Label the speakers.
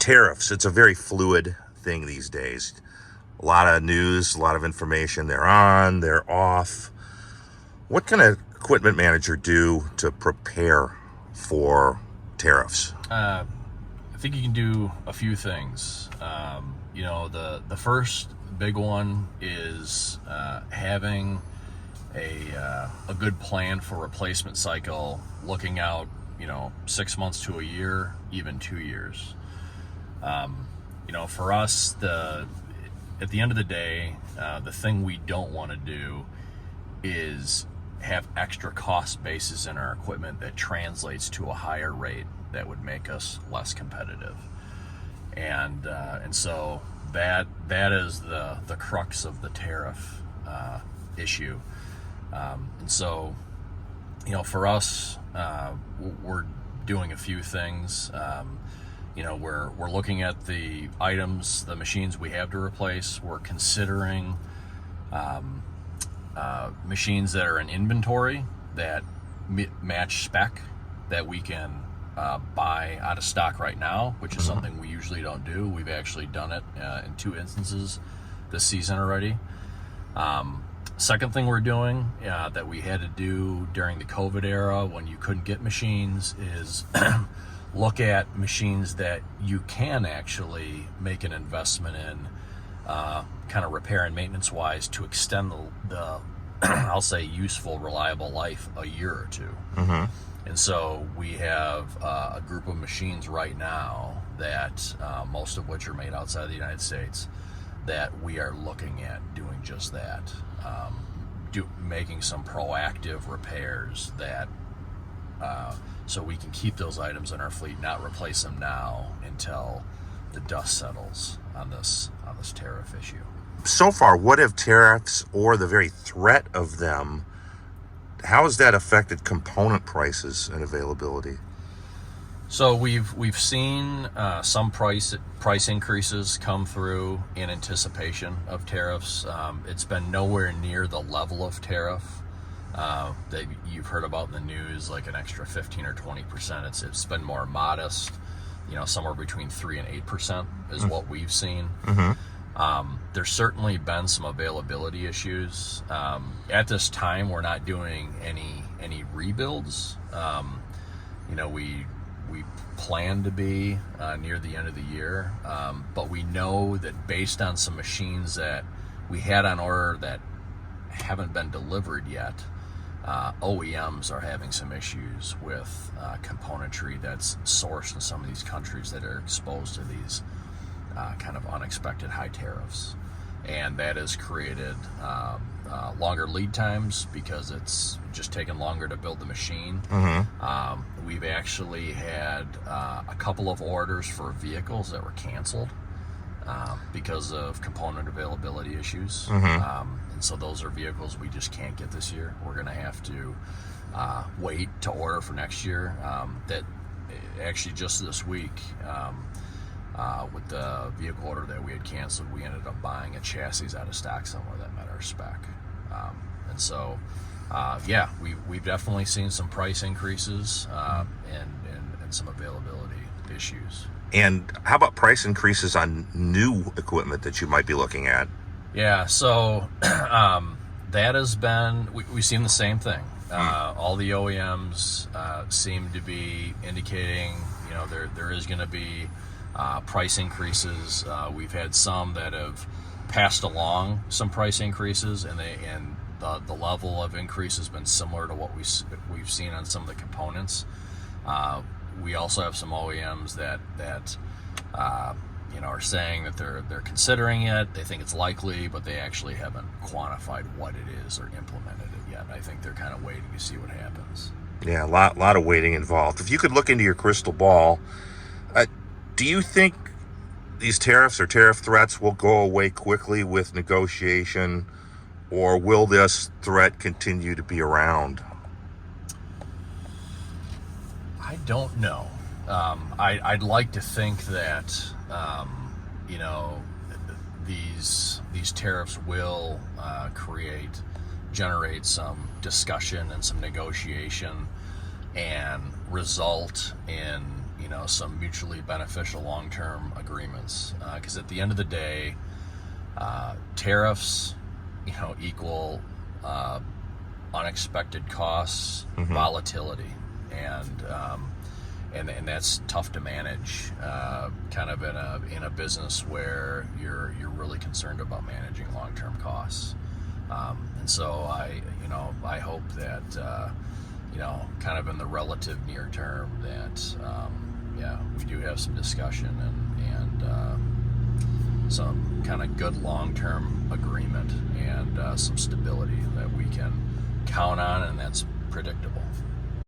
Speaker 1: Tariffs, it's a very fluid thing these days. A lot of news, a lot of information. They're on, they're off. What can an equipment manager do to prepare for tariffs?
Speaker 2: I think you can do a few things. The first big one is having a good plan for replacement cycle, looking out 6 months to a year, even 2 years. For us, at the end of the day, the thing we don't want to do is have extra cost bases in our equipment that translates to a higher rate that would make us less competitive. And so that is the crux of the tariff issue. And so, for us, we're doing a few things. We're looking at the items, the machines we have to replace. We're considering machines that are in inventory that match spec that we can buy out of stock right now, which is something we usually don't do. We've actually done it in 2 instances this season already. Second thing we're doing that we had to do during the COVID era when you couldn't get machines is look at machines that you can actually make an investment in, kind of repair and maintenance wise, to extend the I'll say useful, reliable life a year or 2. And so we have a group of machines right now that most of which are made outside the United States that we are looking at doing just that, making some proactive repairs that so we can keep those items in our fleet, not replace them now until the dust settles on this tariff issue.
Speaker 1: So far, what have tariffs or the very threat of them, how has that affected component prices and availability?
Speaker 2: So we've seen some price increases come through in anticipation of tariffs. It's been nowhere near the level of tariff that you've heard about in the news, like an extra 15 or 20%. It's been more modest, somewhere between 3 and 8% is what we've seen. There's certainly been some availability issues. At this time, we're not doing any rebuilds. We plan to be near the end of the year, but we know that based on some machines that we had on order that haven't been delivered yet, OEMs are having some issues with componentry that's sourced in some of these countries that are exposed to these kind of unexpected high tariffs. And that has created longer lead times because it's just taken longer to build the machine. We've actually had a couple of orders for vehicles that were canceled because of component availability issues. And so those are vehicles we just can't get this year. We're going to have to wait to order for next year. That actually just this week, with the vehicle order that we had canceled, we ended up buying a chassis out of stock somewhere that met our spec. And so, we've definitely seen some price increases and some availability issues.
Speaker 1: And how about price increases on new equipment that you might be looking at?
Speaker 2: Yeah, so that has been, we've seen the same thing. All the OEMs seem to be indicating, there is going to be price increases. We've had some that have passed along some price increases, and the level of increase has been similar to what we've seen on some of the components. We also have some OEMs that are saying that they're considering it. They think it's likely, but they actually haven't quantified what it is or implemented it yet. I think they're kind of waiting to see what happens.
Speaker 1: Yeah, a lot of waiting involved. If you could look into your crystal ball, do you think these tariffs or tariff threats will go away quickly with negotiation, or will this threat continue to be around?
Speaker 2: I don't know. I'd like to think that these tariffs will generate some discussion and some negotiation and result in some mutually beneficial long-term agreements. Because at the end of the day, tariffs, equal unexpected costs, volatility, and that's tough to manage. Kind of in a business where you're really concerned about managing long-term costs. And so I hope that kind of in the relative near term that we do have some discussion and some kind of good long-term agreement and some stability that we can count on, and that's predictable.